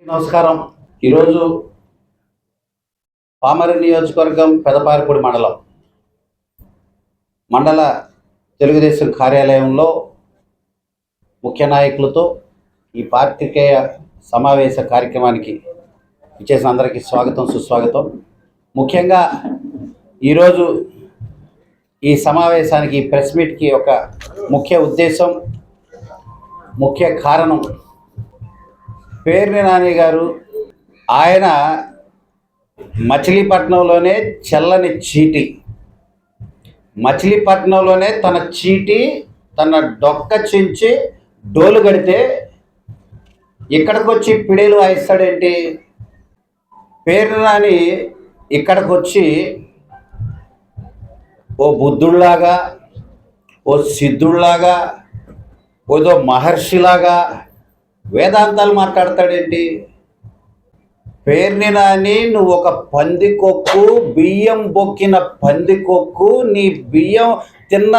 నమస్కారం. ఈరోజు పామరు నియోజకవర్గం పెదపారిపూడి మండల తెలుగుదేశం కార్యాలయంలో ముఖ్య నాయకులతో ఈ పాత్రికేయ సమావేశ కార్యక్రమానికి ఇచ్చేసిన అందరికీ స్వాగతం, సుస్వాగతం. ముఖ్యంగా ఈరోజు ఈ సమావేశానికి, ప్రెస్ మీట్కి ఒక ముఖ్య ఉద్దేశం, ముఖ్య కారణం, పేర్ని నాని గారు ఆయన మచిలీపట్నంలోనే చెల్లని చీటి, మచిలీపట్నంలోనే తన చీటి తన డొక్క చించి డోలు కడితే ఇక్కడికి వచ్చి పిడేలు వాయిస్తాడేంటి? పేర్ని నాని ఇక్కడికి వచ్చి ఓ బుద్ధుడిలాగా, ఓ సిద్ధుడిలాగా, ఏదో మహర్షిలాగా వేదాంతాలు మాట్లాడతాడేంటి? పేర్ని నాని నువ్వు ఒక పందికొక్కు, బియ్యం బొక్కిన పందికొక్కు. నీ బియ్యం తిన్న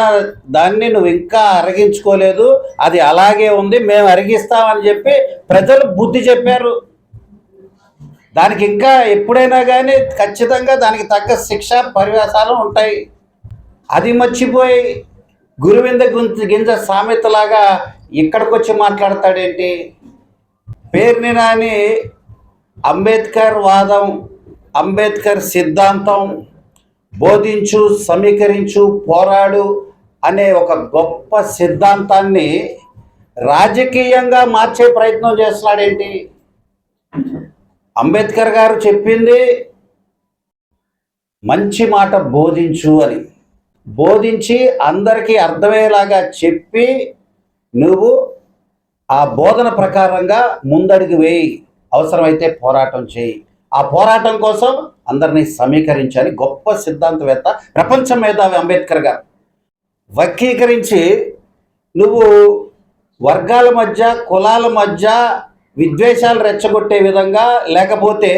దాన్ని నువ్వు ఇంకా అరగించుకోలేదు, అది అలాగే ఉంది, మేము అరిగిస్తామని చెప్పి ప్రజలు బుద్ధి చెప్పారు. దానికి ఇంకా ఎప్పుడైనా కానీ ఖచ్చితంగా దానికి తగ్గ శిక్ష పరివేశాలు ఉంటాయి. అది మర్చిపోయి గురువింద గింజ సామెతలాగా ఇక్కడికి వచ్చి మాట్లాడతాడేంటి? పేర్ని నాని అంబేద్కర్ వాదం, అంబేద్కర్ సిద్ధాంతం, బోధించు, సమీకరించు, పోరాడు అనే ఒక గొప్ప సిద్ధాంతాన్ని రాజకీయంగా మార్చే ప్రయత్నం చేస్తున్నాడేంటి? అంబేద్కర్ గారు చెప్పింది మంచి మాట బోధించు అని, బోధించి అందరికీ అర్థమయ్యేలాగా చెప్పి నువ్వు ఆ బోధన ప్రకారంగా ముందడుగు వేయి, అవసరమైతే పోరాటం చేయి. ఆ పోరాటం కోసం అందరినీ సమీకరించాలి. గొప్ప సిద్ధాంతవేత్త, ప్రపంచ మేధావి అంబేద్కర్ గారు. వక్రీకరించి నువ్వు వర్గాల మధ్య, కులాల మధ్య విద్వేషాలు రెచ్చగొట్టే విధంగా, లేకపోతే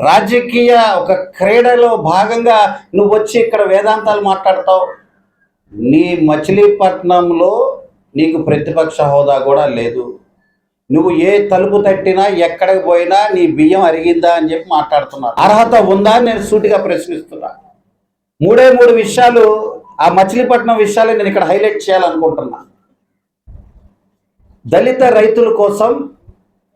రాజకీయ ఒక క్రీడలో భాగంగా నువ్వు వచ్చి ఇక్కడ వేదాంతాలు మాట్లాడతావు. నీ మచిలీపట్నంలో నీకు ప్రతిపక్ష హోదా కూడా లేదు. నువ్వు ఏ తలుపు తట్టినా, ఎక్కడికి పోయినా నీ బియ్యం అరిగిందా అని చెప్పి మాట్లాడుతున్నారు. అర్హత ఉందా అని నేను సూటిగా ప్రశ్నిస్తున్నా. మూడు విషయాలు, ఆ మచిలీపట్నం విషయాలు నేను ఇక్కడ హైలైట్ చేయాలనుకుంటున్నా. దళిత రైతుల కోసం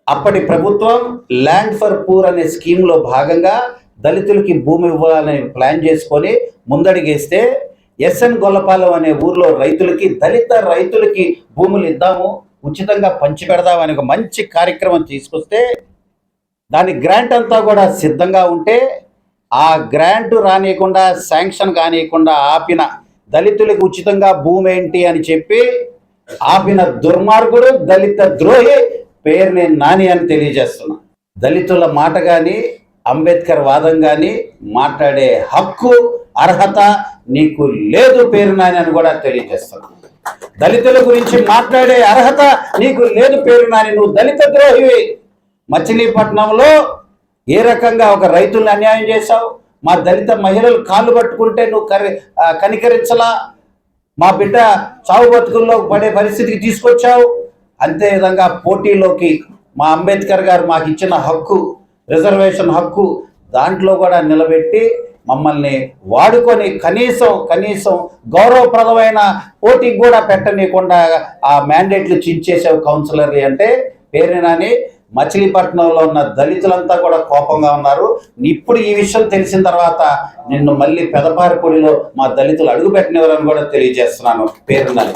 అప్పటి ప్రభుత్వం ల్యాండ్ ఫర్ పూర్ అనే స్కీమ్లో భాగంగా దళితులకి భూమి ఇవ్వాలని ప్లాన్ చేసుకొని ముందడిగేస్తే ఎస్ఎన్ గొల్లపాలెం అనే ఊర్లో రైతులకి, దళిత రైతులకి భూములు ఇద్దాము, ఉచితంగా పంచిపెడదామని ఒక మంచి కార్యక్రమం తీసుకొస్తే దాని గ్రాంట్ అంతా కూడా సిద్ధంగా ఉంటే ఆ గ్రాంట్ రానియకుండా, శాంక్షన్ కానియకుండా ఆపిన, దళితులకు ఉచితంగా భూమి ఏంటి అని చెప్పి ఆపిన దుర్మార్గుడు, దళిత ద్రోహి పేర్ని నాని అని తెలియజేస్తున్నా. దళితుల మాట కానీ, అంబేద్కర్ వాదం కానీ మాట్లాడే హక్కు, అర్హత నీకు లేదు పేర్ని నాని అని కూడా తెలియజేస్తున్నా. దళితుల గురించి మాట్లాడే అర్హత నీకు లేదు పేర్ని నాని. నువ్వు దళిత ద్రోహివి. మచిలీపట్నంలో ఏ రకంగా ఒక రైతుల్ని అన్యాయం చేశావు? మా దళిత మహిళలు కాళ్ళు పట్టుకుంటే నువ్వు కనికరించలా? మా బిడ్డ చావు బతుకుల్లో పడే పరిస్థితికి తీసుకొచ్చావు. అంతేవిధంగా పోటీలోకి మా అంబేద్కర్ గారు మాకు ఇచ్చిన హక్కు, రిజర్వేషన్ హక్కు, దాంట్లో కూడా నిలబెట్టి మమ్మల్ని వాడుకొని కనీసం గౌరవప్రదమైన పోటీకి కూడా పెట్టనీయకుండా ఆ మ్యాండేట్లు చించేసావు కౌన్సిలర్ అంటే పేర్ని నాని. మచిలీపట్నంలో ఉన్న దళితులంతా కూడా కోపంగా ఉన్నారు. ఇప్పుడు ఈ విషయం తెలిసిన తర్వాత నిన్ను మళ్ళీ పెదపారిపూడిలో మా దళితులు అడుగు పెట్టినవరని కూడా తెలియజేస్తున్నాను పేర్ని నాని.